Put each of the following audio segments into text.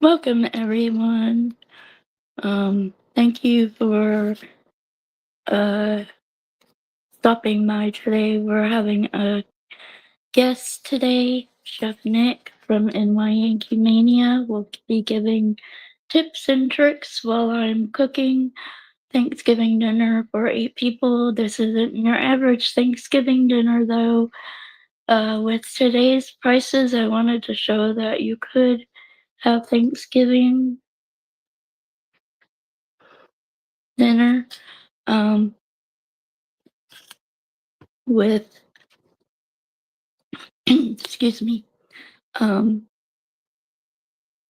Welcome, everyone. Thank you for uh, stopping by today. We're having a guest today, Chef Nick from NY Yankee Mania. Will be giving tips and tricks while I'm cooking Thanksgiving dinner for 8 people. This isn't your average Thanksgiving dinner, though. With today's prices, I wanted to show that you could have Thanksgiving dinner. Um, with excuse me, um,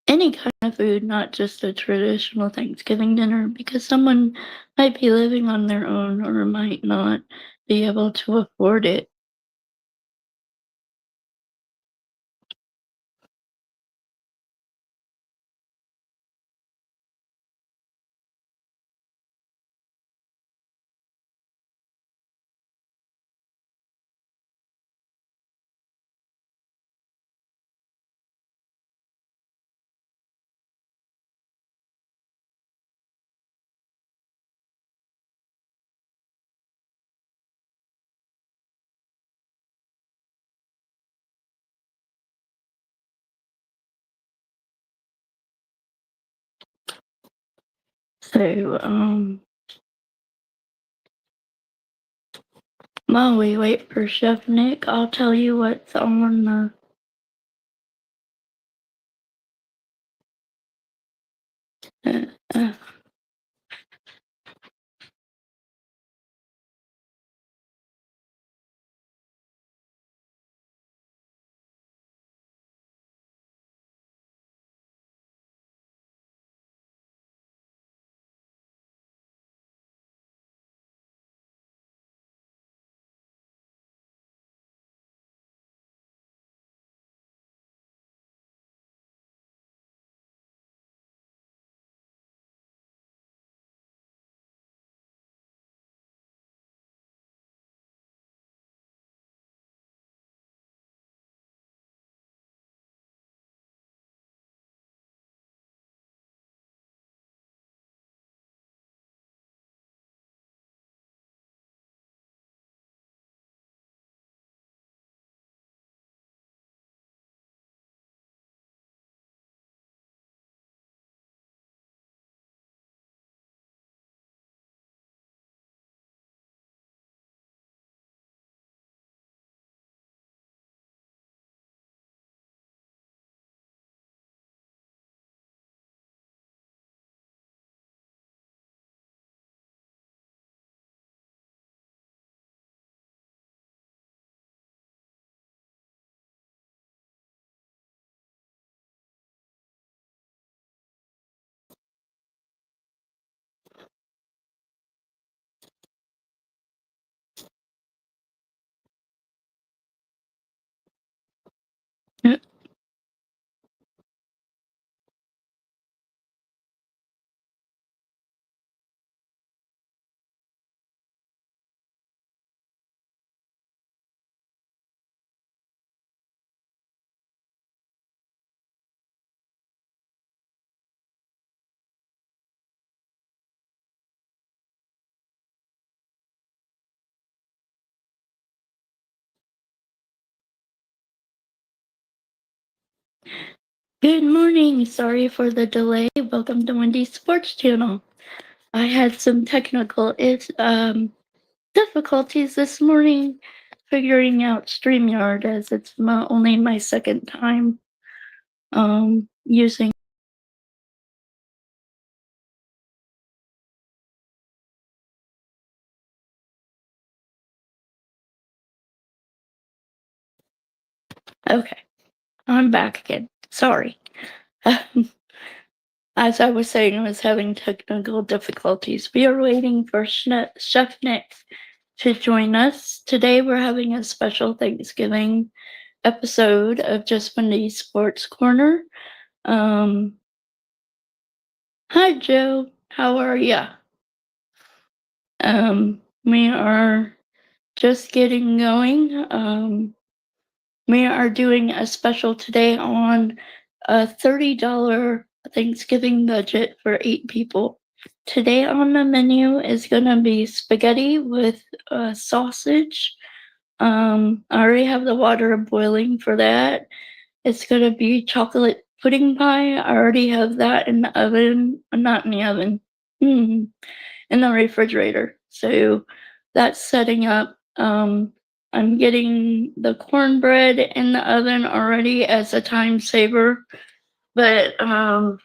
any kind of food, not just a traditional Thanksgiving dinner, because someone might be living on their own or might not be able to afford it. So, while we wait for Chef Nick, I'll tell you what's on the. Uh, uh, Good morning. Sorry for the delay. Welcome to Wendy's Sports Channel. I had some technical difficulties this morning figuring out StreamYard as it's only my second time using. Okay, I'm back again. Sorry. As I was saying, I was having technical difficulties. We are waiting for Chef Nick to join us. Today we're having a special Thanksgiving episode of Just Wendy's Sports Corner. Um, Hi Joe, how are ya? We are just getting going. We are doing a special today on a $30 Thanksgiving budget for 8 people. Today on the menu is gonna be spaghetti with sausage. I already have the water boiling for that. It's gonna be chocolate pudding pie. I already have that in the oven. Not in the oven. In the refrigerator. So that's setting up. I'm getting the cornbread in the oven already as a time saver, but I'm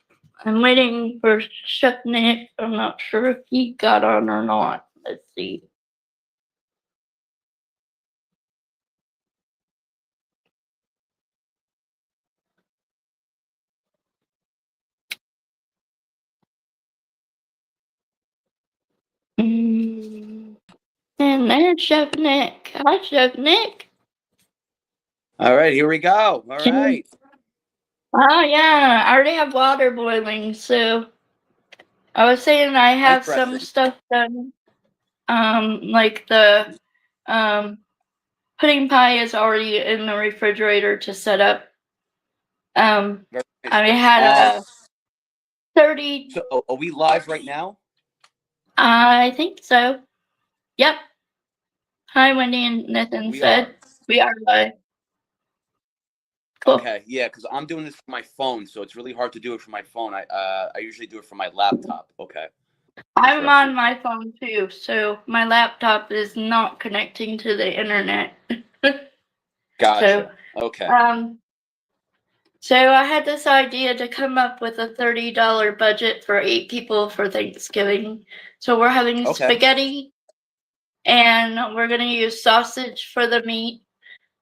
waiting for Chef Nick. I'm not sure if he got on or not. Let's see. And there's Chef Nick. Hi, Chef Nick. All right, here we go. All right. Oh yeah, I already have water boiling, so I was saying I have some Interesting. stuff done. Like the pudding pie is already in the refrigerator to set up. Very nice. I had a 30. So are we live right now? I think so. Yep. Hi, Wendy and Nathan We are. said we are live. Cool. Okay, yeah, because I'm doing this from my phone, so it's really hard to do it from my phone. I usually do it from my laptop. Okay. I'm Interesting. on my phone too, so my laptop is not connecting to the internet. Gotcha. Okay. Um, so I had this idea to come up with a $30 budget for 8 people for Thanksgiving. So we're having Okay. spaghetti, and we're gonna use sausage for the meat.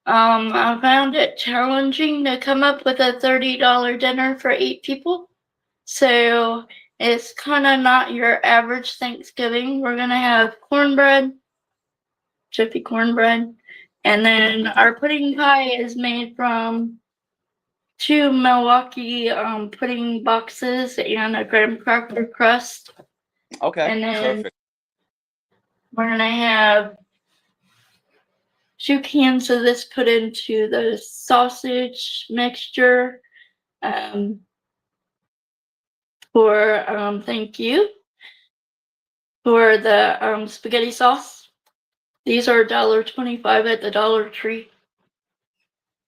I found it challenging to come up with a $30 dinner for 8 people. So it's kind of not your average Thanksgiving. We're gonna have cornbread, chippy cornbread, and then our pudding pie is made from 2 Milwaukee pudding boxes and a graham cracker crust. Okay. And then Perfect. we're gonna have 2 cans of this put into the sausage mixture. For thank you for the spaghetti sauce. These are $1.25 at the Dollar Tree.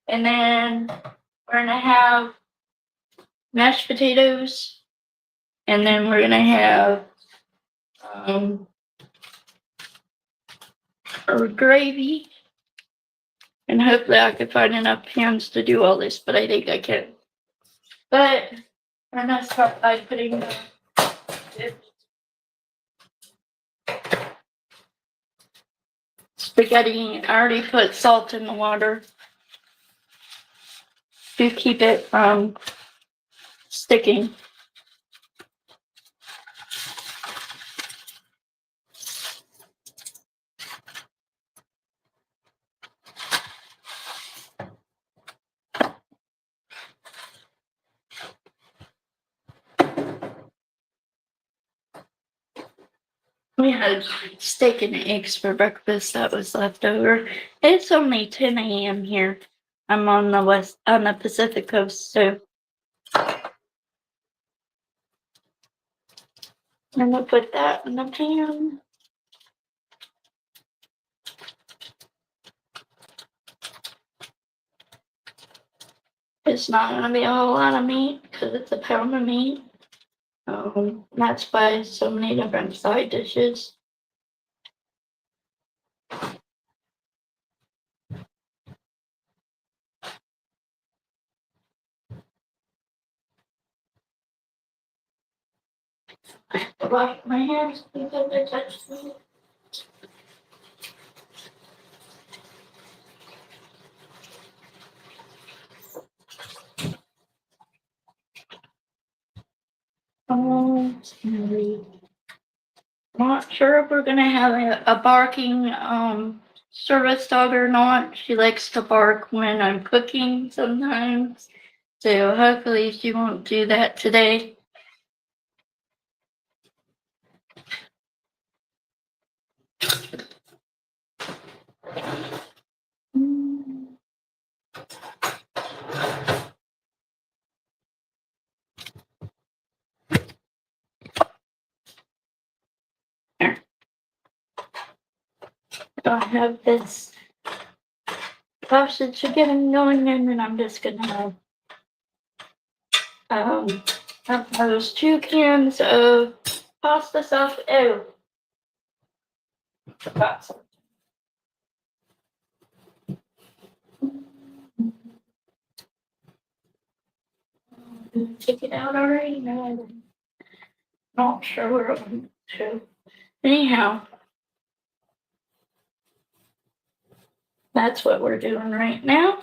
And then we're gonna have mashed potatoes, and then we're gonna have our gravy. And hopefully I can find enough pans to do all this, but I think I can. But we're gonna start by putting the spaghetti. I already put salt in the water to keep it from sticking. We had steak and eggs for breakfast that was left over. It's only 10 a.m. here. I'm on the Pacific coast, so I'm gonna put that in the pan. It's not gonna be a whole lot of meat because it's a pound of meat. That's why so many different side dishes. I wash my hands because I touched me. Not sure if we're gonna have a barking service dog or not. She likes to bark when I'm cooking sometimes. So hopefully she won't do that today. I have this sausage again going in, and I'm just gonna have those 2 cans of pasta sauce. Oh, forgot something. Take it out already? No, I'm not sure where it went to. Anyhow, that's what we're doing right now.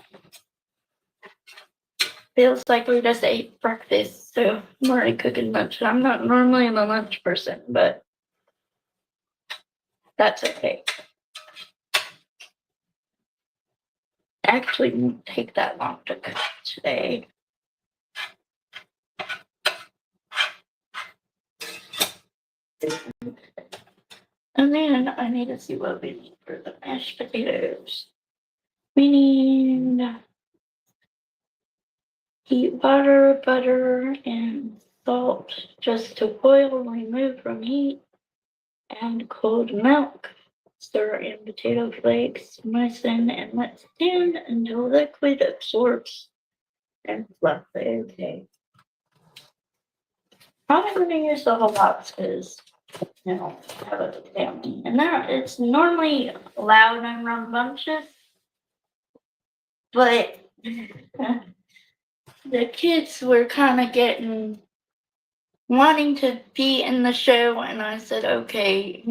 Feels like we just ate breakfast, so I'm already cooking lunch. I'm not normally a lunch person, but that's okay. Actually, it won't take that long to cook today. And then I need to see what we need for the mashed potatoes. We need heat butter, and salt just to boil, remove from heat, and cold milk. Stir in potato flakes, moisten, and let stand until liquid absorbs and fluff. Okay. Probably gonna use the whole box because you know have a family, and that it's normally loud and rambunctious, but the kids were kind of wanting to be in the show, and I said, okay,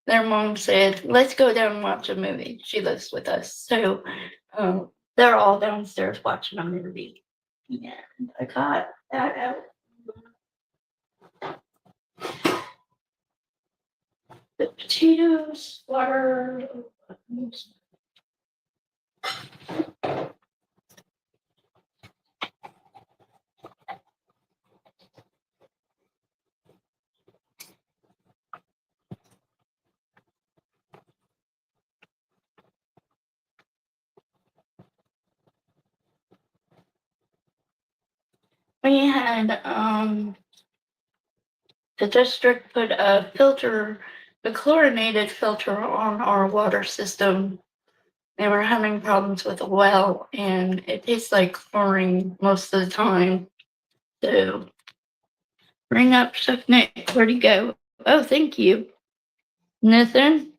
their mom said, let's go down and watch a movie. She lives with us. So they're all downstairs watching a movie. And I got that out. The potatoes, water. We had the district put a chlorinated filter on our water system. They were having problems with the well, and it tastes like chlorine most of the time. So bring up Chef Nick. Where'd he go? Oh, thank you. Nathan?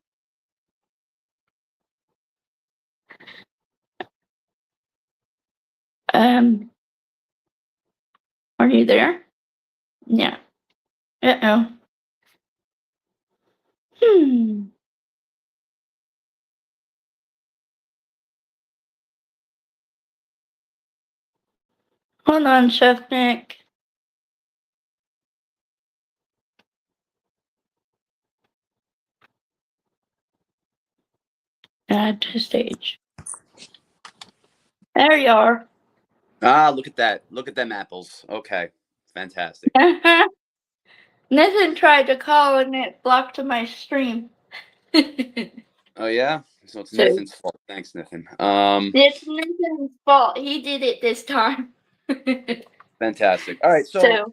Are you there? Yeah. Uh-oh. Hold on, Chef Nick. Add to stage. There you are. Ah, look at that. Look at them apples. Okay. Fantastic. Nathan tried to call and it blocked my stream. Oh yeah? So it's So- Nathan's fault. Thanks, Nathan. It's Nathan's fault. He did it this time. Fantastic. All right, so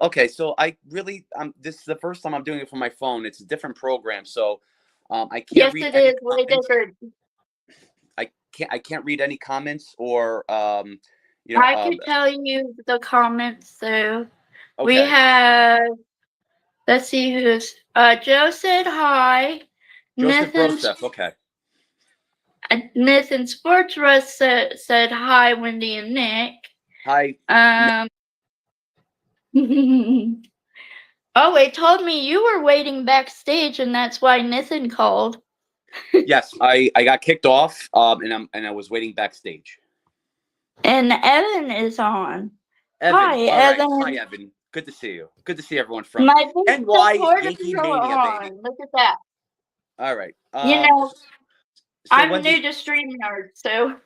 okay, so I really this is the first time I'm doing it from my phone. It's a different program, so I can't Yes, read it any is way comments. different. I can't read any comments or I could tell you the comments. So we okay. have. Let's see who's. Joe said hi. Joseph Broseph, okay. Nathan Sports Russ said hi, Wendy and Nick. Hi. Oh, it told me you were waiting backstage, and that's why Nathan called. Yes, I got kicked off, and I was waiting backstage. And Evan is on. Evan, Hi, Evan. Right. Hi, Evan. Good to see you. Good to see everyone from My big NY supporters Yankee are Mania, on. baby. Look at that. All right. So I'm Wendy, new to StreamYard, so.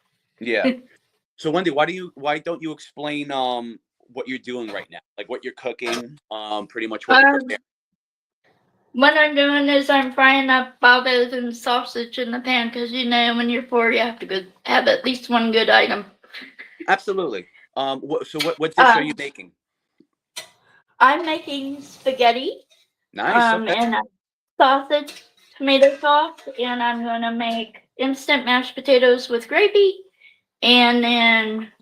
Yeah. So Wendy, why don't you explain what you're doing right now? Like what you're cooking, pretty much what you're preparing. What I'm doing is I'm frying up babas and sausage in the pan because when you're poor you have to have at least one good item. Absolutely. What dish are you making? I'm making spaghetti. Nice. Okay. And a sausage. tomato sauce, and I'm gonna make instant mashed potatoes with gravy, and then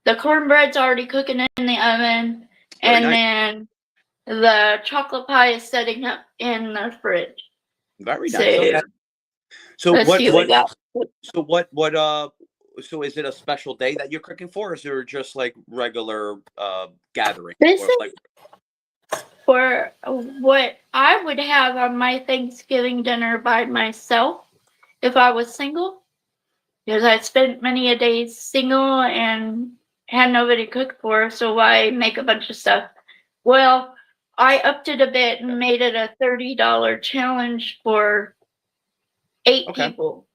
the cornbread's already cooking in the oven, Very and nice. then the chocolate pie is setting up in the fridge. Very So nice. Okay. So let's what see what we got. so is it a special day that you're cooking for, or is there just like regular gathering, This or is like for what I would have on my Thanksgiving dinner by myself if I was single, because I spent many a days single and had nobody to cook for, so why make a bunch of stuff? Well, I upped it a bit and made it a $30 challenge for 8 okay. people.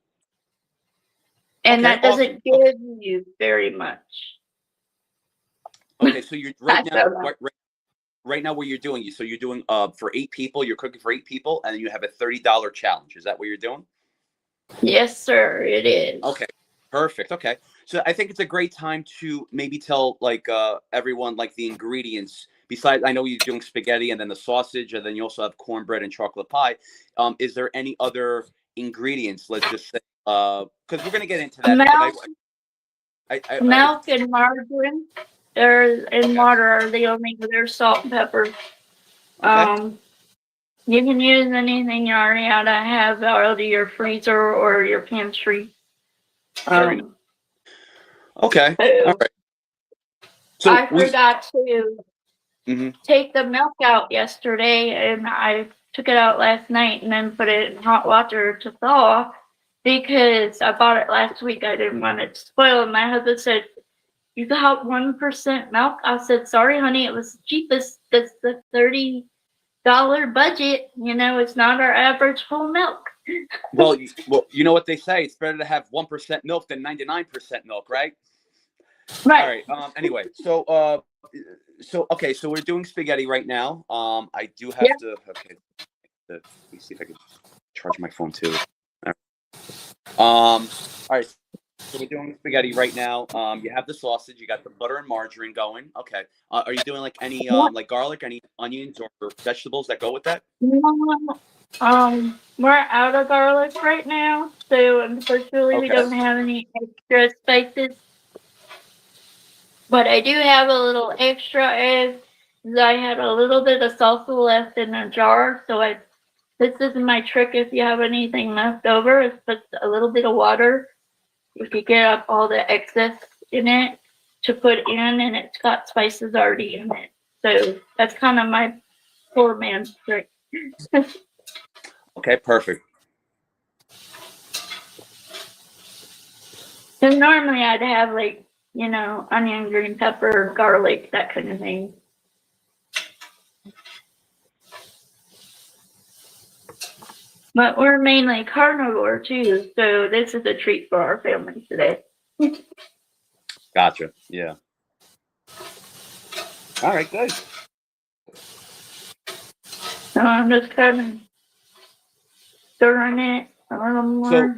And Okay, that doesn't awesome. Okay. give you very much. Okay, so you're right now So, right now what you're doing, so you're doing for 8 people, you're cooking for 8 people, and you have a $30 challenge. Is that what you're doing? yes, sir, it is. Okay, perfect. Okay, so I think it's a great time to maybe tell like everyone like the ingredients. Besides, I know you're doing spaghetti and then the sausage, and then you also have cornbread and chocolate pie. Is there any other ingredients? Let's just say, because we're gonna get into that. But Milk and margarine and water are the only, there's salt and pepper. Okay. You can use anything you already have out of your freezer or your pantry. Very nice. Okay. So All right. So I forgot to take the milk out yesterday, and I took it out last night and then put it in hot water to thaw because I bought it last week. I didn't want it to spoil. And my husband said, "You got 1% milk?" I said, "Sorry, honey, it was the cheapest. That's the $30 budget. You know, it's not our average whole milk." well, you know what they say. It's better to have 1% milk than 99% milk, right? Right. All right. Anyway, so okay, so we're doing spaghetti right now. I do have to. Okay. Let me see if I can charge my phone too. All right. All right. So we're doing spaghetti right now. You have the sausage. You got the butter and margarine going. Okay. Are you doing like any like garlic, any onions or vegetables that go with that? We're out of garlic right now, so unfortunately we Okay. don't have any extra spices. But I do have a little extra egg. I had a little bit of salsa left in a jar, so this is my trick. If you have anything left over, is put a little bit of water. You could get up all the excess in it to put in, and it's got spices already in it. So that's kind of my poor man's trick. Okay. Perfect. Because normally I'd have like, onion, green pepper, garlic, that kind of thing. But we're mainly carnivore too, so this is a treat for our family today. Gotcha. Yeah. All right. Good. So I'm just kind of stirring it a little more.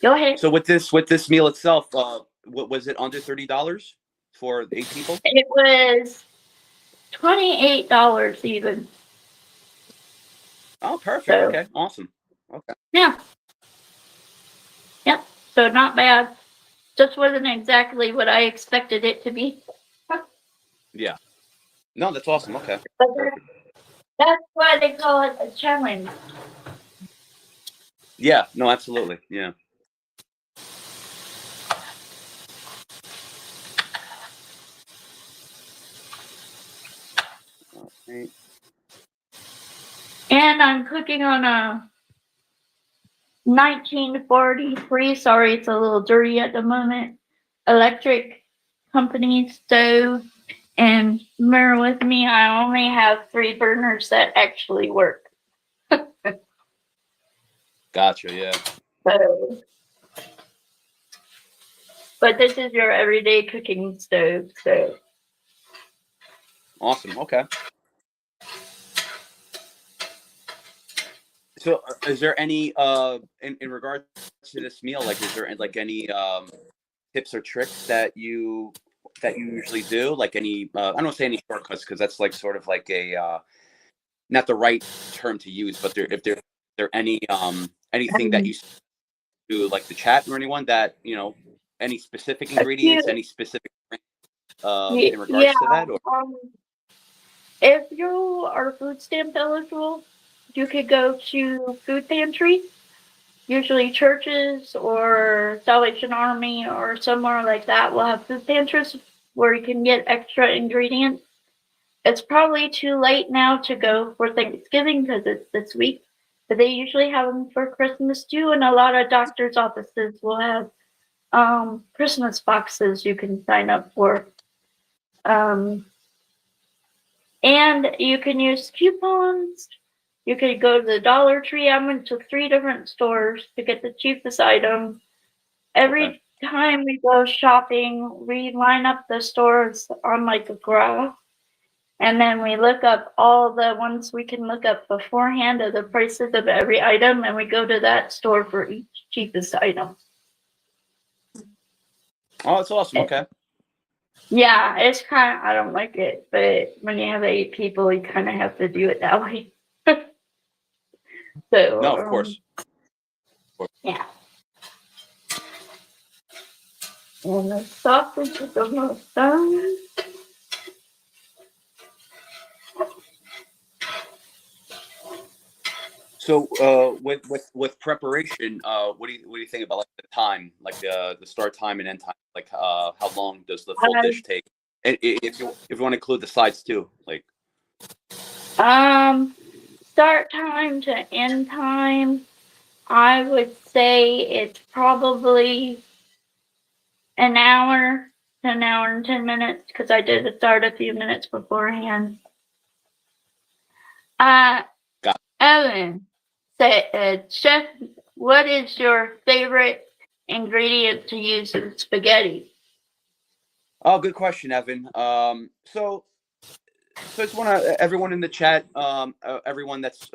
Go ahead. So with this meal itself, what was it, under $30 for 8 people? It was $28 even. Oh, perfect. So, okay, awesome. Okay. Yeah. Yep. So not bad. Just wasn't exactly what I expected it to be. Yeah. No, that's awesome. Okay. Perfect. That's why they call it a challenge. Yeah. No, absolutely. Yeah. Okay. And I'm cooking on a 1943, sorry, it's a little dirty at the moment, electric company stove. And bear with me, I only have 3 burners that actually work. Gotcha. Yeah. So, but this is your everyday cooking stove, so. Awesome. Okay. So, is there any in regards to this meal, like, is there like any tips or tricks that you that you usually do? Like any, I don't say any shortcuts because that's like sort of like a not the right term to use, but if there any anything that you do like the chat or anyone that any specific ingredients, any specific in Yeah. regards to that, or If you are food stamp eligible, you could go to food pantries, usually churches or Salvation Army or somewhere like that will have food pantries where you can get extra ingredients. It's probably too late now to go for Thanksgiving because it's this week, but they usually have them for Christmas too, and a lot of doctors' offices will have Christmas boxes you can sign up for. Um, and you can use coupons. You could go to the Dollar Tree. I went to 3 different stores to get the cheapest item. Every time we go shopping, we line up the stores on like a graph, and then we look up all the ones we can look up beforehand of the prices of every item, and we go to that store for each cheapest item. oh, that's awesome. Okay. Yeah, it's kind of, I don't like it, but when you have 8 people, you kind of have to do it that way. So, No, of course. Yeah. And the sausage is almost done. So, with preparation, what do you think about like the time, like the start time and end time? Like, how long does the full dish take? And if you want to include the sides too, like. Start time to end time, I would say it's probably an hour to an hour and 10 minutes because I did start a few minutes beforehand. Evan said, Chef, what is your favorite ingredient to use in spaghetti? Oh, good question, Evan. So I just want to everyone in the chat, everyone that's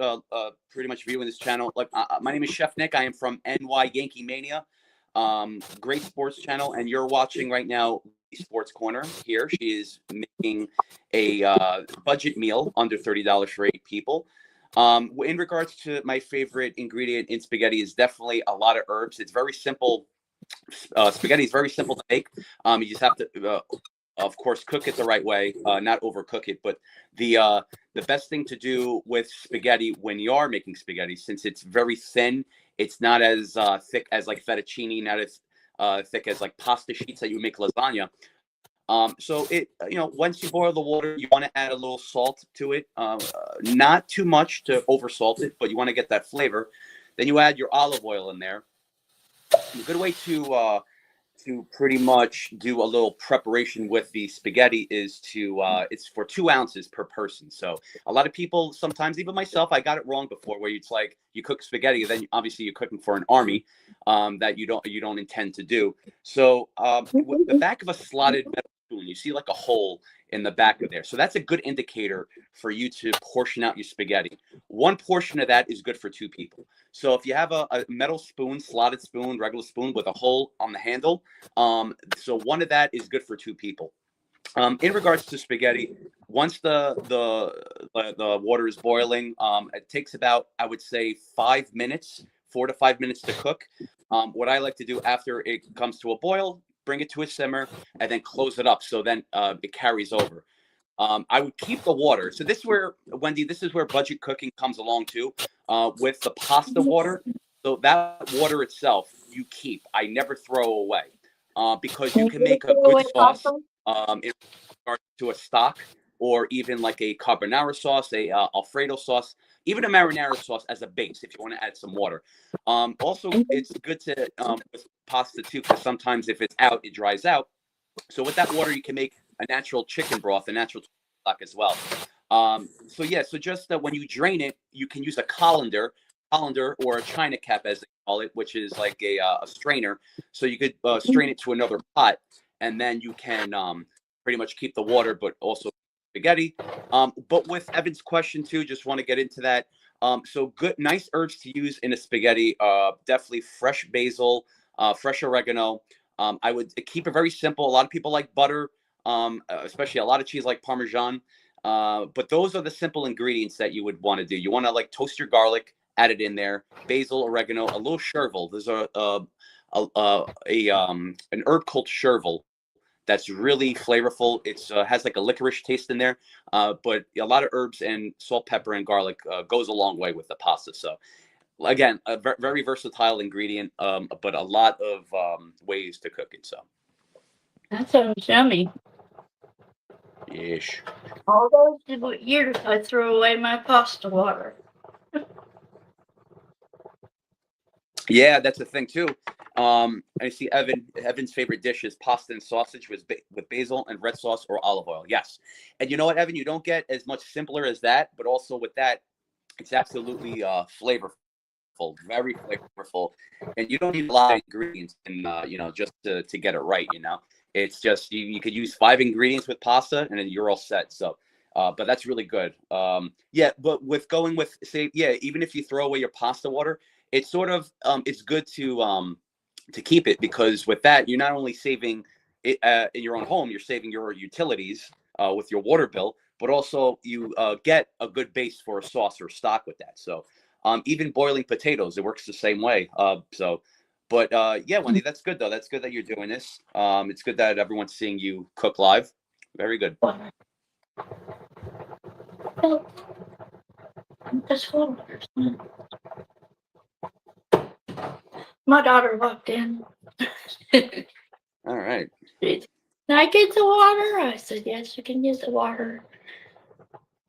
pretty much viewing this channel. Like, my name is Chef Nick. I am from NY Yankee Mania, great sports channel, and you're watching right now Sports Corner. Here, she is making a budget meal under $30 for 8 people. In regards to my favorite ingredient in spaghetti is definitely a lot of herbs. It's very simple. Spaghetti is very simple to make. You just have to, of course, cook it the right way, not overcook it. But the best thing to do with spaghetti when you are making spaghetti, since it's very thin, it's not as thick as like fettuccine, not as thick as like pasta sheets that you make lasagna. So it, once you boil the water, you want to add a little salt to it, not too much to over salt it, but you want to get that flavor. Then you add your olive oil in there. A good way to pretty much do a little preparation with the spaghetti is to it's for 2 ounces per person. So a lot of people, sometimes even myself, I got it wrong before, where it's like you cook spaghetti, then obviously you're cooking for an army that you don't intend to do. So with the back of a slotted metal spoon, you see like a hole in the back of there. So that's a good indicator for you to portion out your spaghetti. 1 portion of that is good for 2 people. So if you have a metal spoon, slotted spoon, regular spoon with a hole on the handle, so 1 of that is good for 2 people. In regards to spaghetti, once the water is boiling, it takes about, I would say, 5 minutes, 4 to 5 minutes to cook. What I like to do after it comes to a boil, bring it to a simmer, and then close it up so then it carries over. I would keep the water. So this is where, Wendy, this is where budget cooking comes along too, with the pasta water. So that water itself, you keep. I never throw away, because you can make a good sauce in regards to a stock, or even like a carbonara sauce, a Alfredo sauce, even a marinara sauce as a base if you want to add some water. Also, it's good to with pasta too, because sometimes if it's out, it dries out. So with that water, you can make a natural chicken broth, a natural stock as well. So yeah, so just when you drain it, you can use a colander or a china cap, as they call it, which is like a strainer. So you could strain it to another pot, and then you can pretty much keep the water, but also spaghetti. But with Evan's question too, just want to get into that. So good, nice herbs to use in a spaghetti. Definitely fresh basil, fresh oregano. I would keep it very simple. A lot of people like butter. especially a lot of cheese like Parmesan. But those are the simple ingredients that you would want to do. You want to like toast your garlic, add it in there, basil, oregano, a little chervil. There's an herb called chervil that's really flavorful. It's has like a licorice taste in there, but a lot of herbs and salt, pepper, and garlic goes a long way with the pasta. So again, a very versatile ingredient, but a lot of ways to cook it. So That sounds yummy. ish. All those years I threw away my pasta water. Yeah, that's the thing too. I see Evan's favorite dish is pasta and sausage with basil and red sauce or olive oil. Yes, and you know what, Evan, you don't get as much simpler as that, but also with that, it's absolutely flavorful, very flavorful, and you don't need a lot of ingredients, and just to get it right. It's just you could use 5 ingredients with pasta, and then you're all set. So. But that's really good. Yeah, but with going with even if you throw away your pasta water, it's sort of it's good to keep it, because with that you're not only saving it in your own home, you're saving your utilities with your water bill, but also you get a good base for a sauce or stock with that. So even boiling potatoes, it works the same way. But yeah, Wendy, that's good though. That's good that you're doing this. It's good that everyone's seeing you cook live. Very good. My daughter walked in. All right. Can I get the water? I said, yes, you can get the water.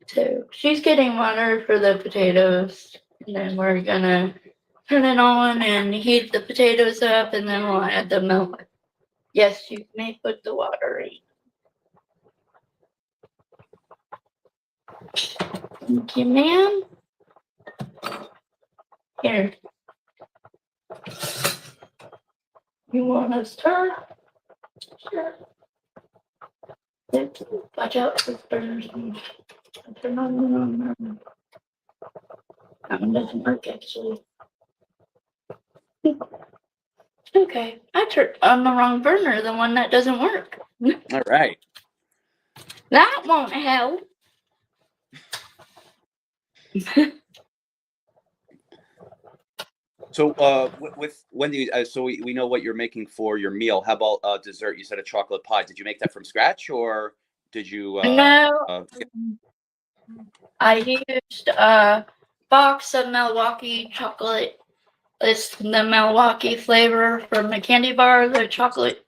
So she's getting water for the potatoes, and then we're gonna turn it on and heat the potatoes up, and then we'll add the milk. Yes, you may put the water in. Thank you, ma'am. Here. You want to stir? Sure. Watch out for burners. Turn on. That one doesn't work, actually. Okay, I turned on the wrong burner, the one that doesn't work. All right. That won't help. So with Wendy, so we know what you're making for your meal. How about dessert? You said a chocolate pie. Did you make that from scratch, or did you? No, I used a box of Milwaukee chocolate. It's the Milwaukee flavor from the candy bar, the chocolate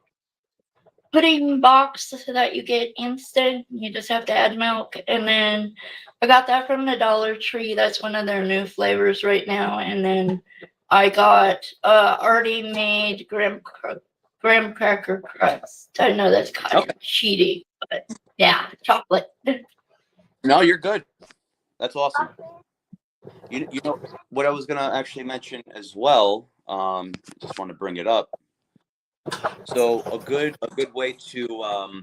pudding box that you get instant. You just have to add milk. And then I got that from the Dollar Tree. That's one of their new flavors right now. And then I got already made graham cracker crust. I know that's kind of cheating, but yeah, chocolate. No, you're good. That's awesome. You know what I was gonna actually mention as well. Just want to bring it up. So a good way to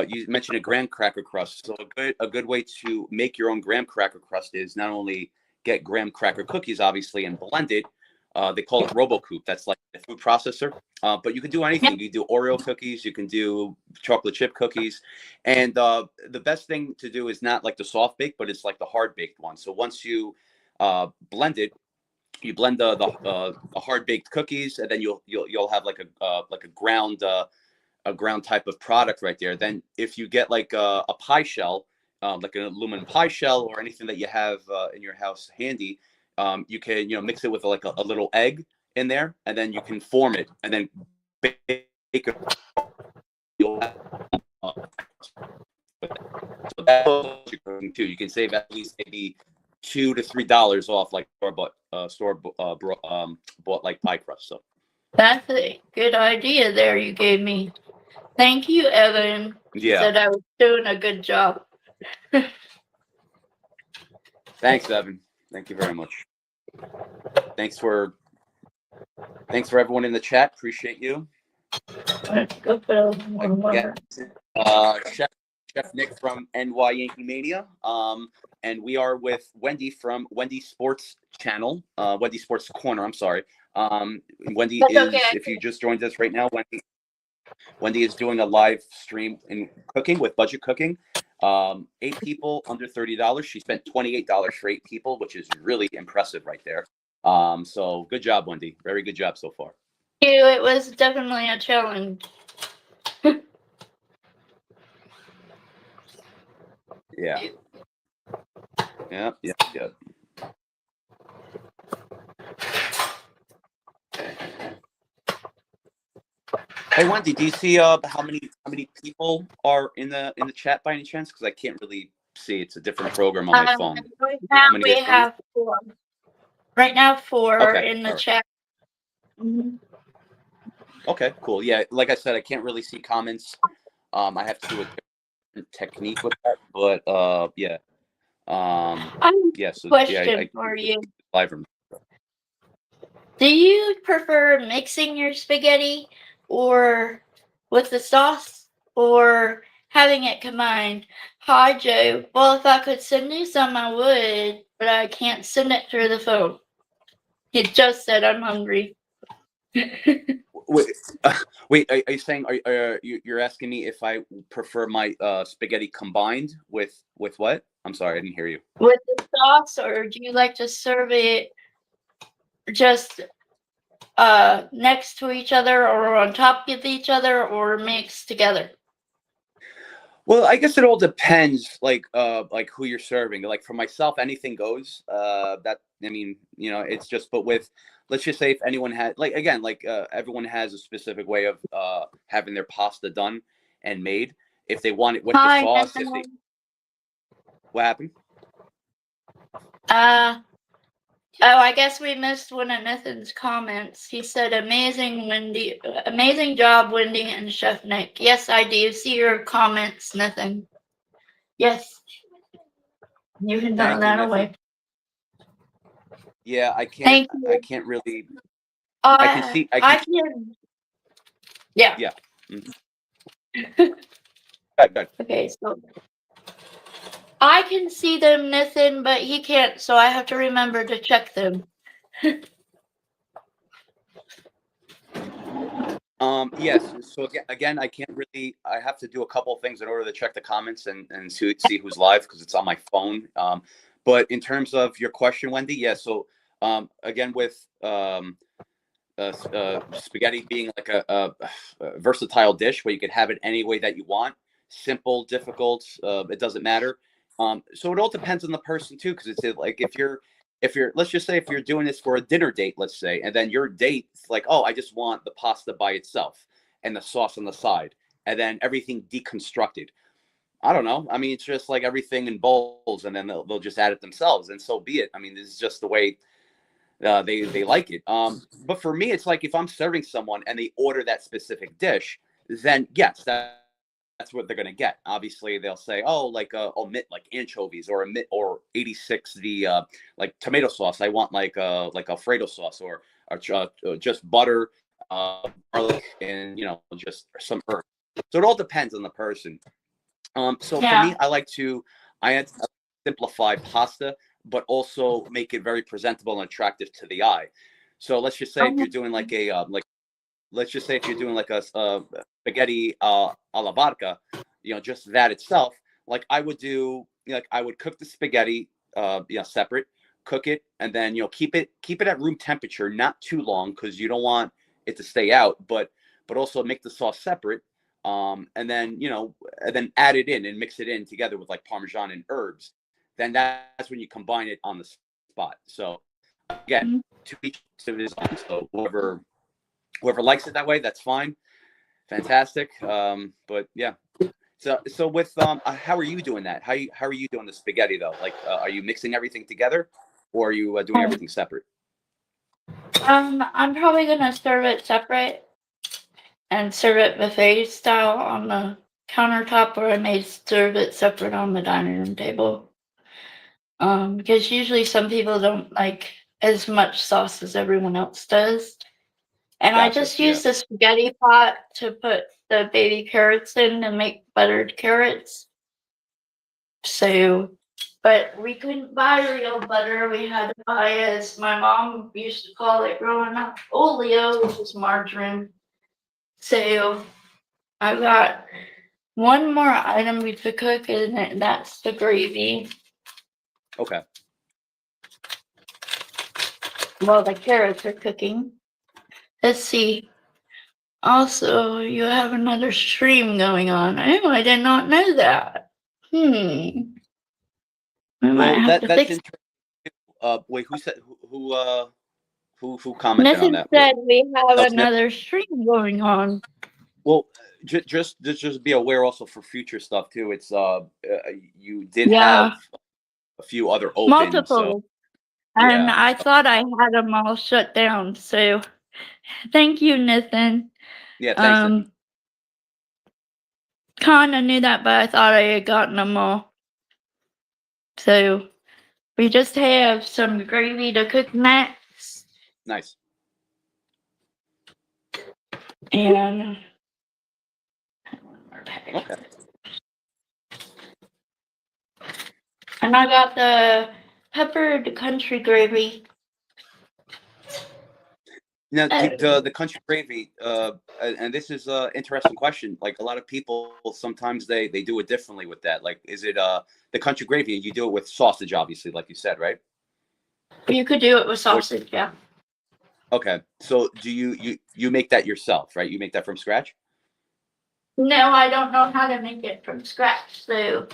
you mentioned a graham cracker crust. So a good way to make your own graham cracker crust is not only get graham cracker cookies, obviously, and blend it. They call it RoboCoop. That's like a food processor. But you can do anything. You can do Oreo cookies. You can do chocolate chip cookies. And the best thing to do is not like the soft bake, but it's like the hard baked one. So once you blend it, you blend the hard baked cookies, and then you'll have like a ground type of product right there. Then if you get like a pie shell, like an aluminum pie shell or anything that you have in your house handy, you can mix it with like a little egg in there, and then you can form it and then bake it. You'll have, so that's what you're cooking too. You can save at least maybe $2 to $3 off like bought like pie crust. So That's a good idea there you gave me. Thank you, Evan. yeah, Said I was doing a good job. thanks, Evan. Thank you very much. Thanks for everyone in the chat. Appreciate you. Let's go for one more. Chef Nick from NY Yankee Mania. And we are with Wendy from Wendy Sports Channel, Wendy Sports Corner. I'm sorry. Wendy That's is, okay. if you just joined us right now, Wendy. Wendy is doing a live stream in cooking with budget cooking. 8 people under $30. She spent $28 for 8 people, which is really impressive right there. So good job, Wendy. Very good job so far. Thank you. It was definitely a challenge. Yeah. Yeah. Hey Wendy, do you see how many people are in the chat by any chance? Because I can't really see. It's a different program on my phone. Right now many we are in? have 4. Right now 4 Okay, in the all right. chat. Mhm. Okay, cool. Yeah, like I said, I can't really see comments. I have to do a different technique with that, but yeah. I have Yeah, a so question yeah, for you. live room. Do you prefer mixing your spaghetti or with the sauce or having it combined? Hi, Joe. Well, if I could send you some, I would, but I can't send it through the phone. He just said I'm hungry. Wait, wait, are you saying you're asking me if I prefer my spaghetti combined with what? I'm sorry, I didn't hear you. With the sauce, or do you like to serve it just next to each other or on top of each other or mixed together? Well, I guess it all depends, like who you're serving. Like for myself, anything goes. That I mean, it's just. But with, let's just say, if anyone had, like again, like everyone has a specific way of having their pasta done and made. If they want it with the Hi, sauce, Nathan. what happened? Oh, I guess we missed one of Nathan's comments. He said, amazing, Wendy. Amazing job, Wendy and Chef Nick. Yes, I do see your comments, Nathan. Yes. You can throw Thank you, that Nathan. away. Yeah, I can't. Thank you. I can't really. I can see. I can. Yeah. Yeah. Good. Okay, so I can see them, Nathan, but he can't, so I have to remember to check them. Yes. So again, I can't really. I have to do a couple of things in order to check the comments and see who's live because it's on my phone. But in terms of your question, Wendy, yeah. So again, with spaghetti being like a versatile dish where you could have it any way that you want, simple, difficult, it doesn't matter. So it all depends on the person too, because it's like if you're let's just say if you're doing this for a dinner date, let's say, and then your date's like, oh, I just want the pasta by itself and the sauce on the side, and then everything deconstructed. I don't know. I mean, it's just like everything in bowls, and then they'll just add it themselves, and so be it. I mean, this is just the way they like it. But for me, it's like if I'm serving someone and they order that specific dish, then yes, that's what they're gonna get. Obviously, they'll say, "Oh, like omit like anchovies or omit or 86 the like tomato sauce. I want like Alfredo sauce or just butter, garlic, and just some herbs." So it all depends on the person. So for me, I had to simplify pasta, but also make it very presentable and attractive to the eye. So let's just say if you're doing like a let's just say if you're doing like a spaghetti alla vodka, just that itself, like I would do, like I would cook the spaghetti, separate, cook it, and then keep it at room temperature, not too long because you don't want it to stay out, but also make the sauce separate, and then add it in and mix it in together with like Parmesan and herbs. Then that's when you combine it on the spot. So again, to each to his own. So whoever likes it that way, that's fine. Fantastic. But yeah. So with how are you doing that? How are you doing the spaghetti though? Like, are you mixing everything together, or are you doing everything separate? I'm probably gonna serve it separate and serve it buffet style on the countertop, or I may serve it separate on the dining room table. Because usually some people don't like as much sauce as everyone else does. And I Gotcha, just yeah. use the spaghetti pot to put the baby carrots in to make buttered carrots. So, but we couldn't buy real butter. We had to buy, as my mom used to call it growing up, oleo, which is margarine. So I've got one more item we could cook, and that's the gravy. Okay. Well, the carrots are cooking. Let's see. Also, you have another stream going on. Oh, I did not know that. We might Well, have to that's fix. interesting. Wait, who said who commented on Nothing that? said we have That was Nick? another stream going on. Well, just be aware also for future stuff too. It's you did Yeah, have a few other open, so multiple. And yeah. I thought I had them all shut down. So thank you, Nathan. Yeah, thanks. Nick. Kinda knew that, but I thought I had gotten them all. So we just have some gravy to cook next. Nice. And Okay. and I got the peppered country gravy. Now, the country gravy, and this is an interesting question. Like a lot of people, sometimes they do it differently with that. Like, is it the country gravy? You do it with sausage, obviously, like you said, right? You could do it with sausage, yeah. Okay. So, do you make that yourself, right? You make that from scratch? No, I don't know how to make it from scratch. So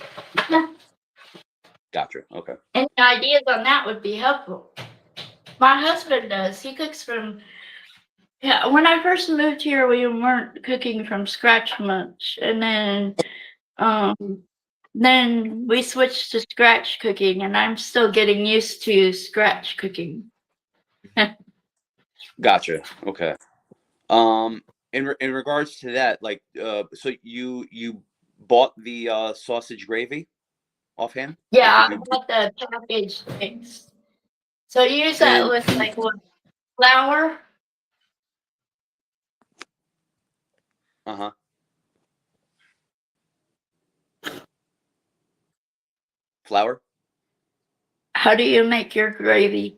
Gotcha. Okay. any ideas on that would be helpful. My husband does. He cooks from. Yeah, when I first moved here, we weren't cooking from scratch much, and then we switched to scratch cooking, and I'm still getting used to scratch cooking. Gotcha. Okay. In regards to that, like, so you bought the sausage gravy offhand? Like, Yeah, did I you? got the packaged things. So you use that And with like what, flour? uh-huh. Flour? How do you make your gravy?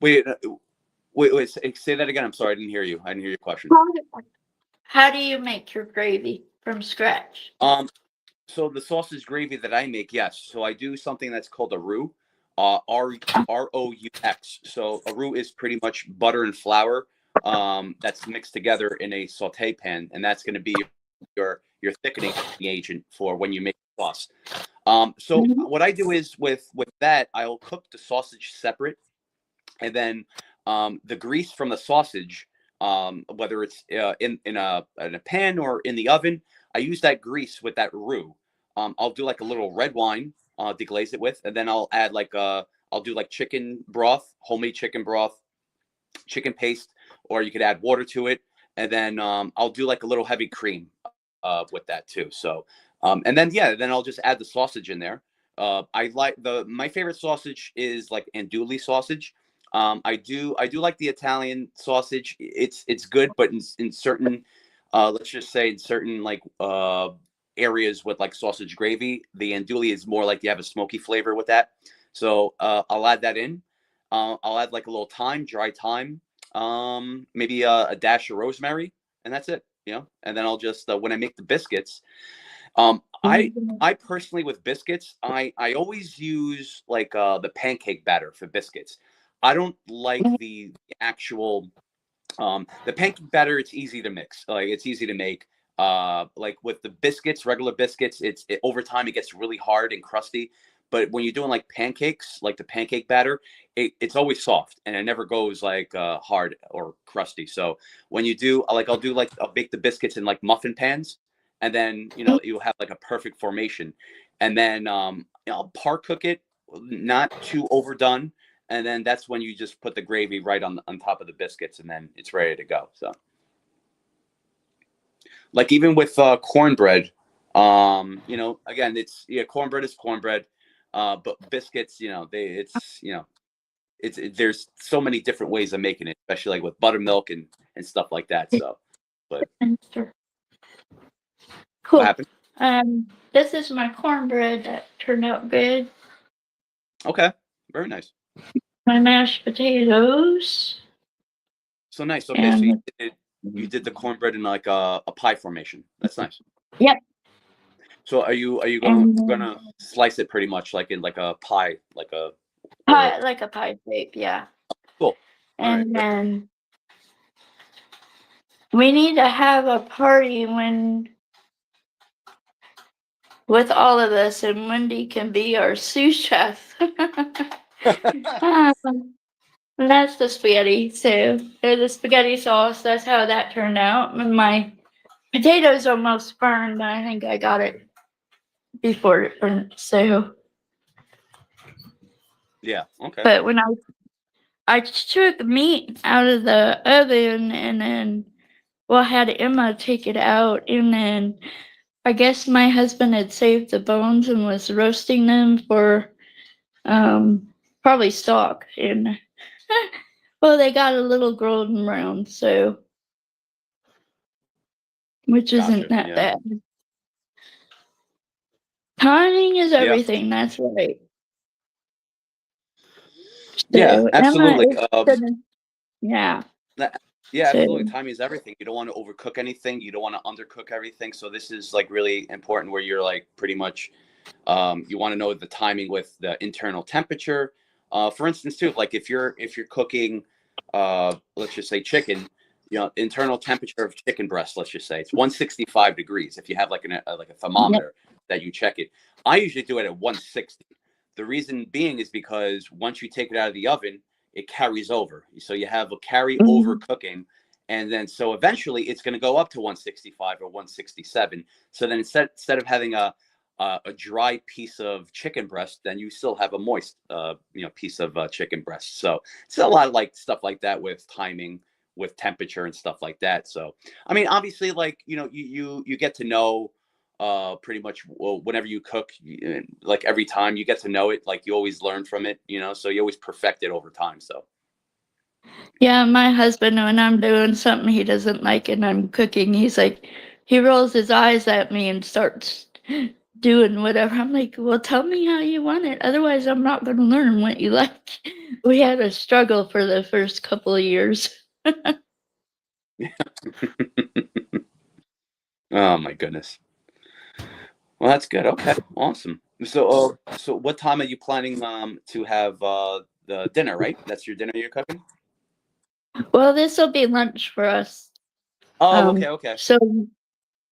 Wait, wait, say that again. I'm sorry, I didn't hear you. I didn't hear your question. How do you make your gravy from scratch? So the sausage gravy that I make, yes. So I do something that's called a roux, ROUX. So a roux is pretty much butter and flour, that's mixed together in a saute pan, and that's going to be your thickening agent for when you make sauce. So Mhm. what I do is with that, I'll cook the sausage separate, and then the grease from the sausage, whether it's in a pan or in the oven, I use that grease with that roux. I'll do like a little red wine, deglaze it with, and then I'll add like I'll do like chicken broth, homemade chicken broth, chicken paste, or you could add water to it, and then I'll do like a little heavy cream with that too. So, and then yeah, then I'll just add the sausage in there. I like my favorite sausage is like andouille sausage. I do like the Italian sausage. It's good, but in certain, let's just say in certain like areas with like sausage gravy, the andouille is more like you have a smoky flavor with that. So I'll add that in. I'll add like a little thyme, dry thyme, maybe a dash of rosemary, and that's it. And then I'll just when I make the biscuits, I Mhm. I personally with biscuits, I always use like the pancake batter for biscuits. I don't like the actual the pancake batter. It's easy to mix, like it's easy to make. Like with the biscuits, regular biscuits, over time it gets really hard and crusty. But when you're doing like pancakes, like the pancake batter, it's always soft and it never goes like hard or crusty. So when you do, like I'll bake the biscuits in like muffin pans, and then you'll have like a perfect formation, and then I'll par cook it, not too overdone, and then that's when you just put the gravy right on top of the biscuits, and then it's ready to go. So, like even with cornbread, again, cornbread is cornbread, but biscuits, there's so many different ways of making it, especially like with buttermilk and stuff like that. So, but what Cool. happened? This is my cornbread that turned out good. Okay, very nice. My mashed potatoes. So nice. Okay, so you And did you did the cornbread in like a pie formation. That's nice. Yep. So are you And gonna slice it pretty much like in like a pie, like a pie, like a pie shape, yeah. cool. And then we need to have a party with all of us, and Wendy can be our sous chef. That's the spaghetti. So the spaghetti sauce. That's how that turned out. And my potatoes almost burned, but I think I got it before it burnt. So Yeah. Okay. but when I took meat out of the oven and then had Emma take it out, and then I guess my husband had saved the bones and was roasting them for probably stock, and well, they got a little golden brown, so which isn't that bad. Timing is everything. That's right. Yeah, So absolutely. Yeah. Yeah, absolutely. Timing is everything. You don't want to overcook anything. You don't want to undercook everything. So this is like really important where you're like pretty much you want to know the timing with the internal temperature. For instance, too, like if you're cooking let's just say chicken, internal temperature of chicken breast, let's just say it's 165 degrees. If you have like a thermometer that you check it. I usually do it at 160. The reason being is because once you take it out of the oven, it carries over. So you have a carry over cooking. And then so eventually it's going to go up to 165 or 167. So then instead of having a dry piece of chicken breast, then you still have a moist piece of chicken breast. So it's a lot of like stuff like that with timing, with temperature and stuff like that. So I mean, obviously, like you get to know pretty much whenever you cook, like every time you get to know it, like you always learn from it, so you always perfect it over time. So yeah, my husband, when I'm doing something he doesn't like and I'm cooking, he's like, he rolls his eyes at me and starts doing whatever. I'm like, well, tell me how you want it, otherwise I'm not going to learn what you like. We had a struggle for the first couple of years. Oh my goodness. Well, that's good. Okay, awesome. So, so what time are you planning to have the dinner? Right, that's your dinner you're cooking. Well, this will be lunch for us. Oh, okay. So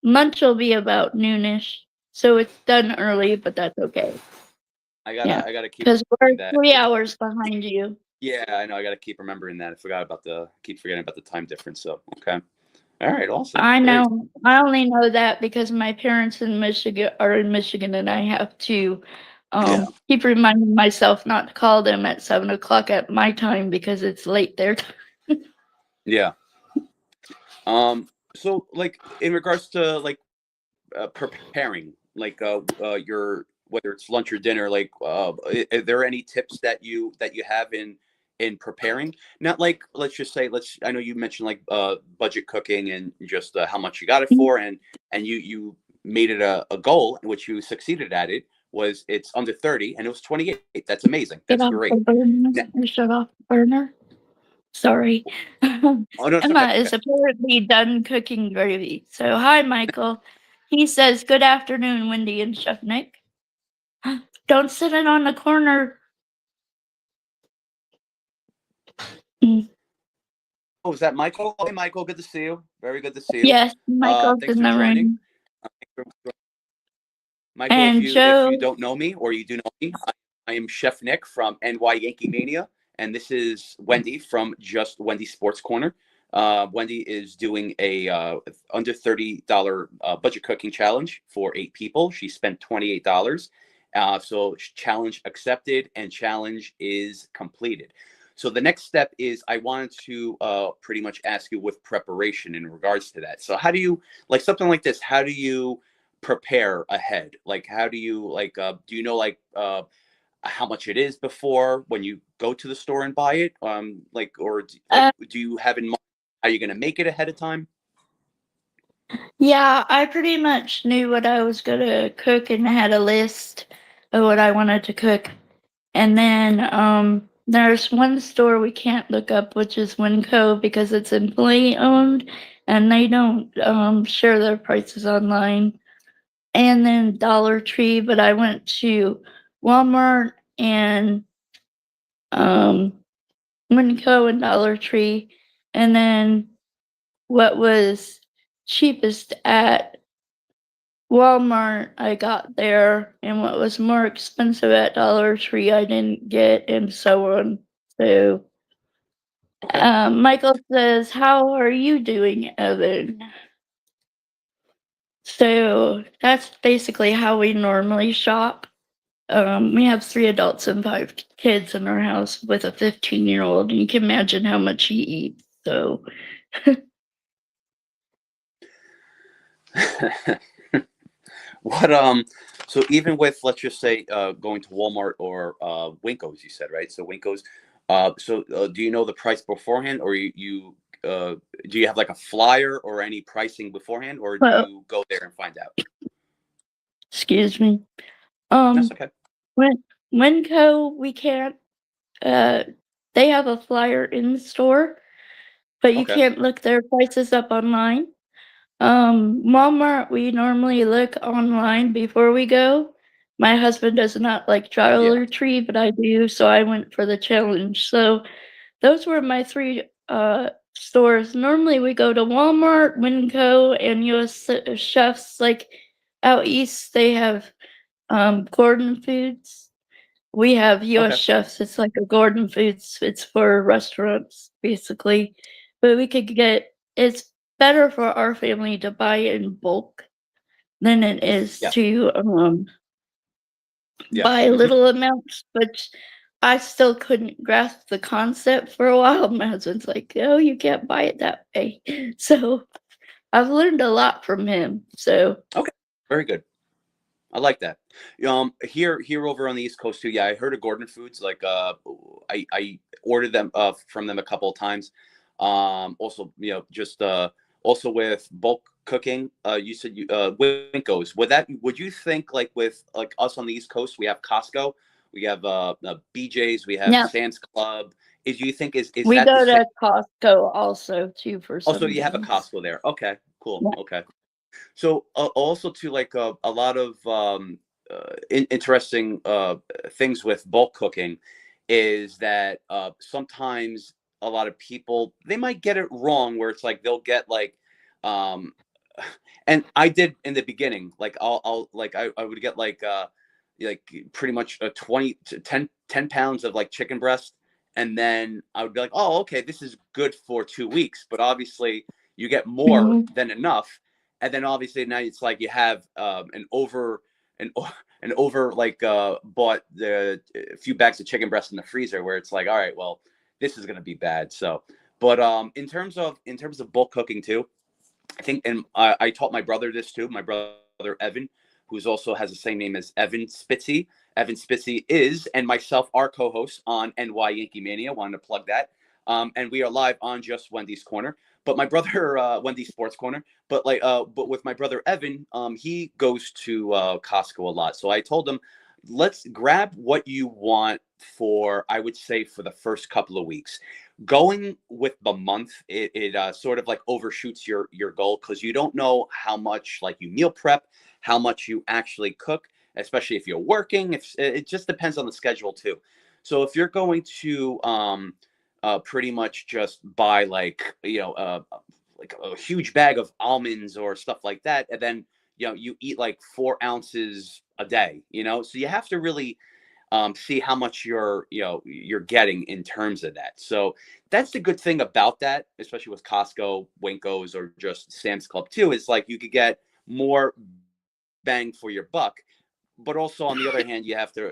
lunch will be about noonish. So it's done early, but that's okay. I gotta keep because we're that. 3 hours behind you. Yeah, I know. I gotta keep remembering that. Keep forgetting about the time difference. So okay. All right, awesome. I Great. know. I only know that because my parents are in Michigan, and I have to keep reminding myself not to call them at 7:00 at my time because it's late their time. Yeah. So like in regards to like preparing, like your whether it's lunch or dinner, like are there any tips that you have in preparing? Not like let's just say I know you mentioned like budget cooking and just how much you got it for, and you made it a goal, which you succeeded at it. Was it's under 30 and it was 28. That's amazing. That's great. Shut off the burner. Sorry. Oh, no, Emma is apparently done cooking gravy. So hi, Michael. He says, good afternoon, Wendy and Chef Nick. Don't sit it on the corner. Oh, is that Michael? Hey, Michael, good to see you. Very good to see you. Yes, Michael's thanks in for the joining. room. Michael, And if Joe, you don't know me or you do know me, I am Chef Nick from NY Yankee Mania, and this is Wendy from Just Wendy Sports Corner. Wendy is doing a under $30 budget cooking challenge for 8 people. She spent $28. So challenge accepted and challenge is completed. So the next step is I wanted to pretty much ask you with preparation in regards to that. So how do you, like something like this, how do you prepare ahead? Like how do you like do you know like how much it is before when you go to the store and buy it? Like or do you have in mind how you're going to make it ahead of time? yeah, I pretty much knew what I was going to cook and had a list of what I wanted to cook. And then there's one store we can't look up, which is Winco, because it's employee owned, and they don't share their prices online. And then Dollar Tree, but I went to Walmart and Winco and Dollar Tree, and then what was cheapest at Walmart I got there, and what was more expensive at Dollar Tree I didn't get, and so on. So Okay. Michael says, "How are you doing, Evan?" So that's basically how we normally shop. We have 3 adults and 5 kids in our house with a 15-year-old, and you can imagine how much he eats. So What so even with, let's just say, going to Walmart or Winkos, you said, right? So Winkos, do you know the price beforehand, or do you have like a flyer or any pricing beforehand, or do well, you go there and find out? excuse me. That's Um, okay. when Winco, we can't. Uh, they have a flyer in the store, but you Okay. can't look their prices up online. Walmart, we normally look online before we go. My husband does not like Yeah. Dollar Tree, but I do, so I went for the challenge. So those were my 3 stores. Normally we go to Walmart, Winco, and US Chefs. Like out east, they have Gordon Foods. We have US Okay. Chefs. It's like a Gordon Foods. It's for restaurants, basically. But we could get it's better for our family to buy in bulk than it is Yeah. to Yeah. buy Hmm. little amounts. But I still couldn't grasp the concept for a while. My husband's like, "Oh, you can't buy it that way." So I've learned a lot from him. So Okay. Very good. I like that. Here over on the East Coast too. Yeah, I heard of Gordon Foods. Like, I ordered them from them a couple of times. Also, just also with bulk cooking. You said Winkos. Would you think, like, with like us on the East Coast, we have Costco, we have BJ's, we have yeah, Sam's Club. Is you think is we that the go same? to Costco also too for Also, some you have a things. Costco there. Okay, cool. Yeah. Okay. So also to like a lot of interesting things with bulk cooking is that sometimes a lot of people, they might get it wrong, where it's like they'll get like um, and I did in the beginning, like I'll like I would get like pretty much a 20 to 10 pounds of like chicken breast, and then I would be like, oh, okay, this is good for 2 weeks, but obviously you get more Mhm. than enough, and then obviously now it's like you have an, an over like bought the a few bags of chicken breast in the freezer, where it's like, all right, well, this is going to be bad. So but in terms of bulk cooking too, I think, and I taught my brother this too. My brother Evan, who's also has the same name as Evan Spitzy. Evan Spitzy is, and myself, are co-hosts on NY Yankee Mania. Wanted to plug that. And we are live on just Wendy's Corner. But my brother, Wendy's Sports Corner. But with my brother Evan, he goes to Costco a lot. So I told him, let's grab what you want for, I would say, for the first couple of weeks. Going with the month, it sort of like overshoots your goal, because you don't know how much like you meal prep, how much you actually cook, especially if you're working. If it just depends on the schedule too. So if you're going to pretty much just buy like a huge bag of almonds or stuff like that, and then you eat like 4 ounces a day, so you have to really see how much you're getting in terms of that. So that's the good thing about that, especially with Costco, Winkos, or just Sam's Club too, is like you could get more bang for your buck. But also on the other hand, you have to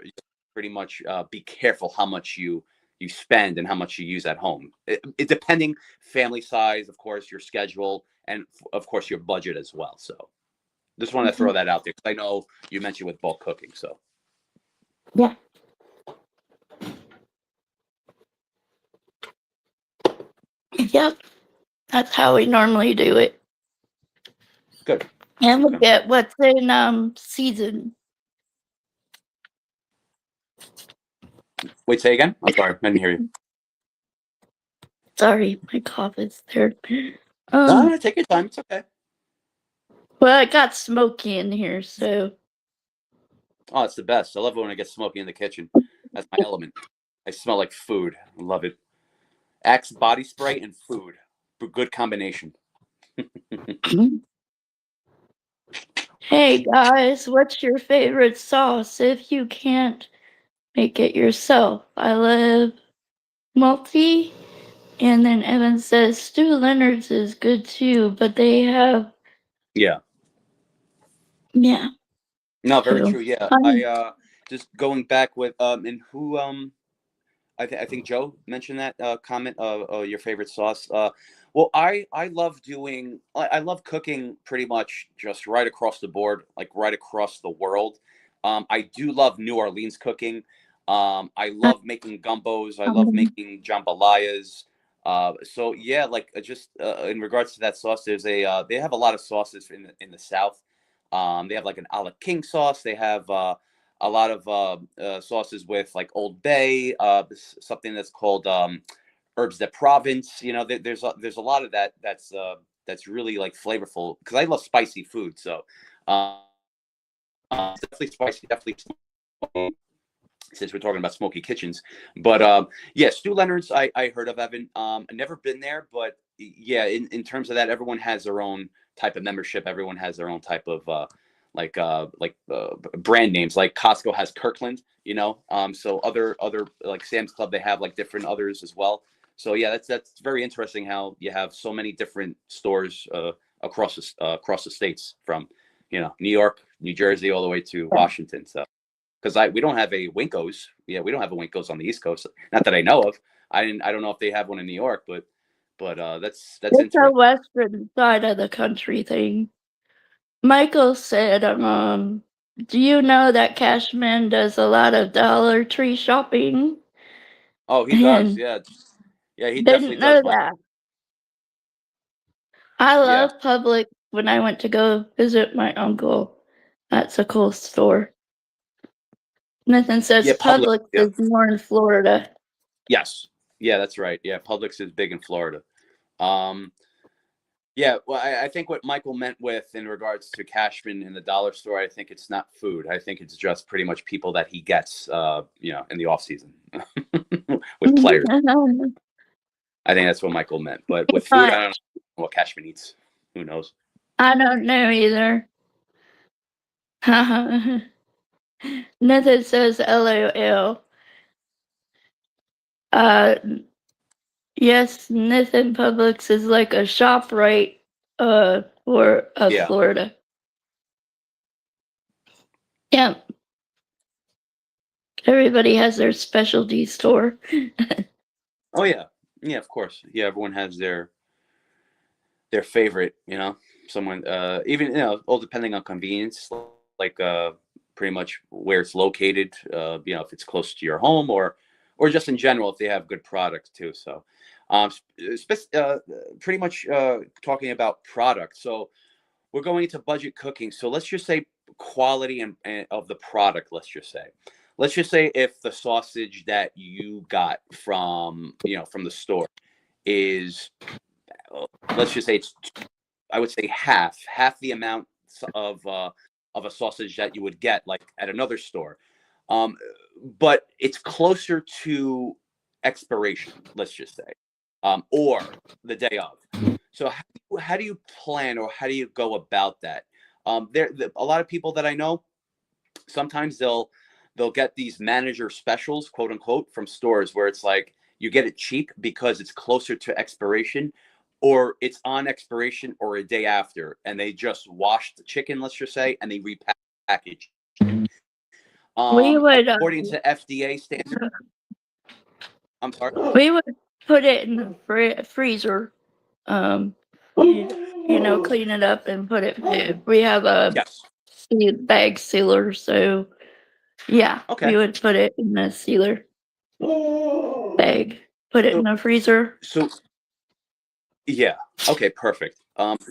pretty much be careful how much you spend and how much you use at home. It depending family size, of course, your schedule, and of course your budget as well. So just want to throw Mhm. that out there, because I know you mentioned with bulk cooking. So Yeah. Yep. That's how we normally do it. good. And we Okay. get what's in season. Wait, say again. I'm sorry, I didn't hear you. Sorry, my cough is there. No, take your time. It's okay. Well, it got smoky in here, so. Oh, it's the best. I love it when it gets smoky in the kitchen. That's my element. I smell like food. I love it. Axe body spray and food. Good combination. Hey guys, what's your favorite sauce if you can't make it yourself? I love multi, and then Evan says Stu Leonard's is good too, but they have, Yeah. yeah. No, very So, true. Yeah. um, I just going back with and who I think Joe mentioned that comment your favorite sauce. Well, I love doing I love cooking pretty much just right across the board, like right across the world. I do love New Orleans cooking. I love making gumbos. I love um, making jambalayas. So yeah, like just in regards to that sauce, there's a they have a lot of sauces in the South. They have like an a la king sauce. They have a lot of sauces with like Old Bay, something that's called herbs de Provence. You know, there's a lot of that that's really like flavorful because I love spicy food. So uh, definitely spicy, definitely smoky, since we're talking about smoky kitchens. But yeah, Stu Leonard's I heard of, Evan. I've never been there, but yeah, in terms of that, everyone has their own type of membership. Everyone has their own type of brand names. Like Costco has Kirkland, you know. So other like Sam's Club, they have like different others as well. So yeah, that's very interesting how you have so many different stores across the states from New York, New Jersey, all the way to Washington. So because we don't have a Winkos. Yeah, we don't have a Winkos on the East Coast. Not that I know of. I don't know if they have one in New York, but that's it's a interesting. western side of the country thing. Michael said, do you know that Cashman does a lot of Dollar Tree shopping? Oh, he does. And Yeah, yeah, he definitely didn't does, know Michael. that. I Yeah, love Publix when I went to go visit my uncle. That's a cool store. Nathan says yeah, Publix. Publix Yeah, is more in Florida. yes, yeah, that's right. Yeah, Publix is big in Florida. Um, yeah, well, I think what Michael meant with in regards to Cashman in the dollar store, I think it's not food. I think it's just pretty much people that he gets, in the off season with players. I think that's what Michael meant. But with food, I don't know what Cashman eats. Who knows? I don't know either. Nathan says LOL. Uh, yes, Nathan Publix is like a ShopRite for Yeah. Florida. Yeah, everybody has their specialty store. Oh yeah. Yeah, of course. Yeah, everyone has their favorite, someone even all depending on convenience, like pretty much where it's located, if it's close to your home or just in general if they have good products too. So pretty much talking about products. So we're going into budget cooking. So let's just say quality and of the product. Let's just say if the sausage that you got from the store is, let's just say it's, I would say half the amount of a sausage that you would get like at another store, um, but it's closer to expiration. Let's just say, or the day of. So how do you plan or how do you go about that? A lot of people that I know, sometimes they'll get these manager specials, quote unquote, from stores where it's like you get it cheap because it's closer to expiration or it's on expiration or a day after and they just wash the chicken, let's just say, and they repackage it. We would According to FDA standards, I'm sorry. put it in the freezer. Um, clean it up and put it. We have a Yes. bag sealer, so yeah, Okay. we would put it in the sealer bag. Put it in So, the freezer. so yeah. Okay. Perfect.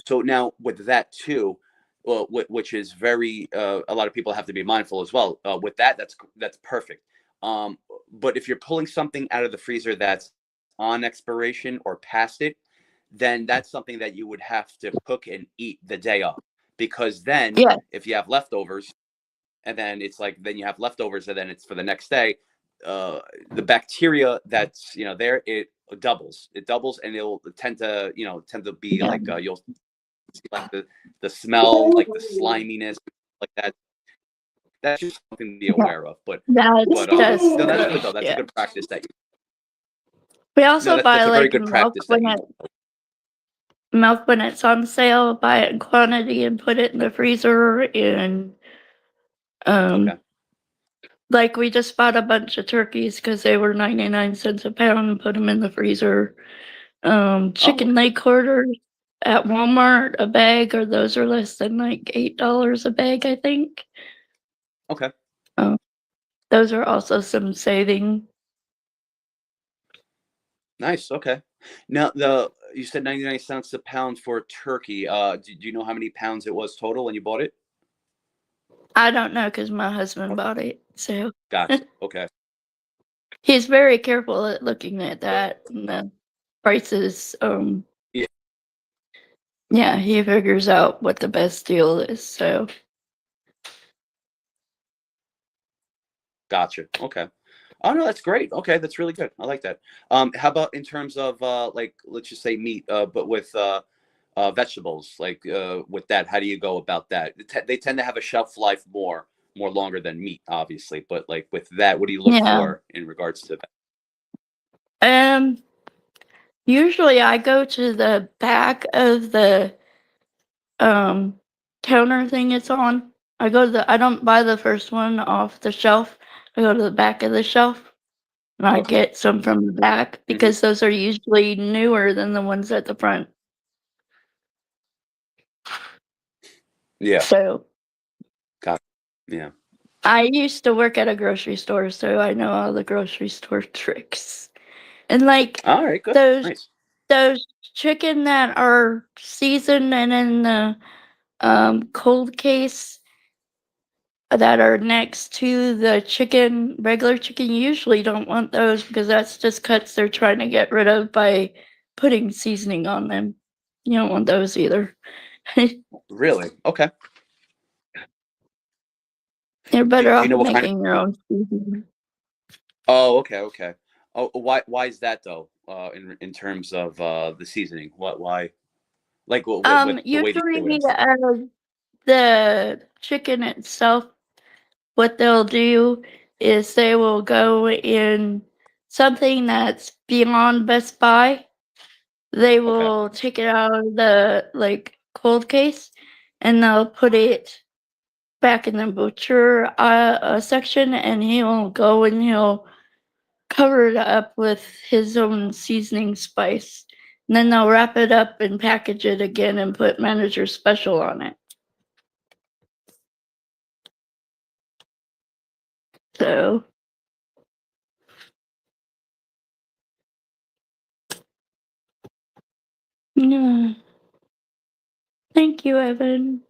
So now with that too, well, which is very a lot of people have to be mindful as well. With that, that's perfect. But if you're pulling something out of the freezer that's on expiration or past it, then that's something that you would have to cook and eat the day of. Because then, Yeah. if you have leftovers, and then it's like then you have leftovers, and then it's for the next day, the bacteria that's there, it doubles. It doubles, and it'll tend to be Yeah. like you'll see like the smell, like the sliminess, like that. That's just something to be Yeah. aware of. But That's just no, that's good though. That's a yeah. good practice that We no, also that's buy a very like good practice that you milk when it's on sale, buy it in quantity and put it in the freezer. And okay. like we just bought a bunch of turkeys because they were 99 cents a pound and put them in the freezer. Chicken leg quarters at Walmart, a bag, or those are less than like $8 a bag, I think. Okay. Those are also some saving. Nice. Okay. Now you said 99 cents a pound for turkey. Do you know how many pounds it was total when you bought it? I don't know because my husband bought it, so Gotcha. Okay. he's very careful at looking at that and the prices. Yeah. Yeah, he figures out what the best deal is. So Gotcha. Okay. Oh no, that's great. Okay, that's really good. I like that. How about in terms of like let's just say meat, but with vegetables, like with that, how do you go about that? They tend to have a shelf life more longer than meat, obviously. But like with that, what do you look yeah. for in regards to that? Usually I go to the back of the counter thing it's on. I don't buy the first one off the shelf. I go to the back of the shelf and I Okay. get some from the back because those are usually newer than the ones at the front. Yeah. So Got yeah. I used to work at a grocery store, so I know all the grocery store tricks. And like All right. Good. those Nice. those chicken that are seasoned and in the cold case that are next to the regular chicken, you usually don't want those because that's just cuts they're trying to get rid of by putting seasoning on them. You don't want those either. Really? Okay. You're better Do you off know what kind of? making your own seasoning. Oh, okay, okay. Oh, why is that though? In terms of the seasoning, why? Like with the way they do it Usually, and stuff. the chicken itself, what they'll do is they will go in something that's beyond Best Buy. They Okay. will take it out of the, like, cold case, and they'll put it back in the butcher, section, and he'll go and he'll cover it up with his own seasoning spice. And then they'll wrap it up and package it again and put Manager Special on it. So yeah. Thank you, Evan.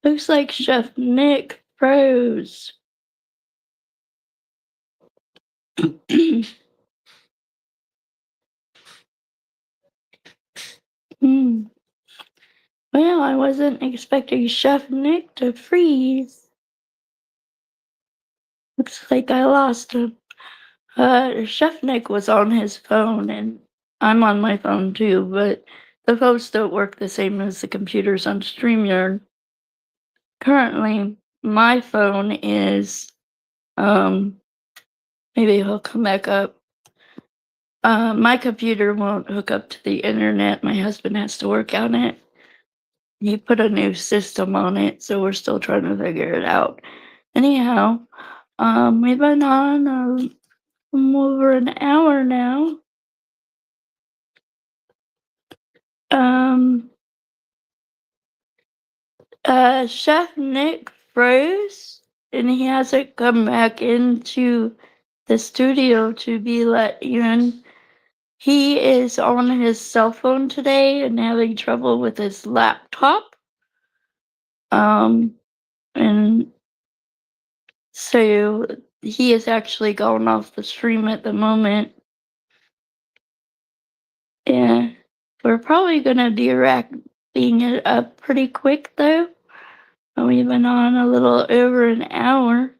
Looks like Chef Nick froze. Hmm. Well, I wasn't expecting Chef Nick to freeze. Looks like I lost him. Chef Nick was on his phone, and I'm on my phone too, but the phones don't work the same as the computers on StreamYard. Currently, my phone is, maybe he'll come back up. My computer won't hook up to the internet. My husband has to work on it. He put a new system on it, so we're still trying to figure it out. Anyhow, we've been on over an hour now. Chef Nick froze, and he hasn't come back into the studio to be let in. He is on his cell phone today and having trouble with his laptop. And so he is actually going off the stream at the moment. Yeah. We're probably gonna direct being it up pretty quick though. We've been on a little over an hour,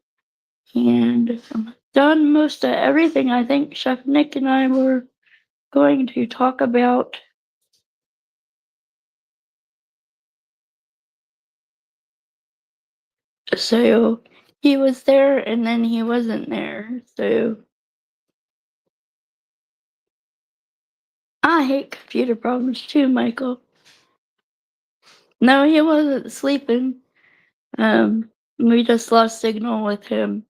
and I'm done most of everything I think Chef Nick and I were going to talk about. So he was there and then he wasn't there. So I hate computer problems too, Michael. No, he wasn't sleeping. We just lost signal with him.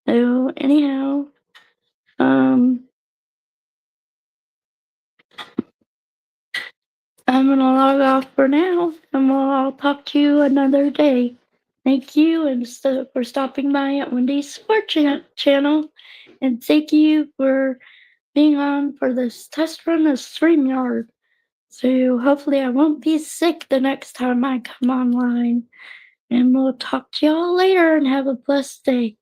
So anyhow, I'm gonna log off for now, and I'll talk to you another day. Thank you for stopping by at Wendy's Sports Channel, and thank you for being on for this test run of StreamYard. So hopefully I won't be sick the next time I come online. And we'll talk to y'all later and have a blessed day.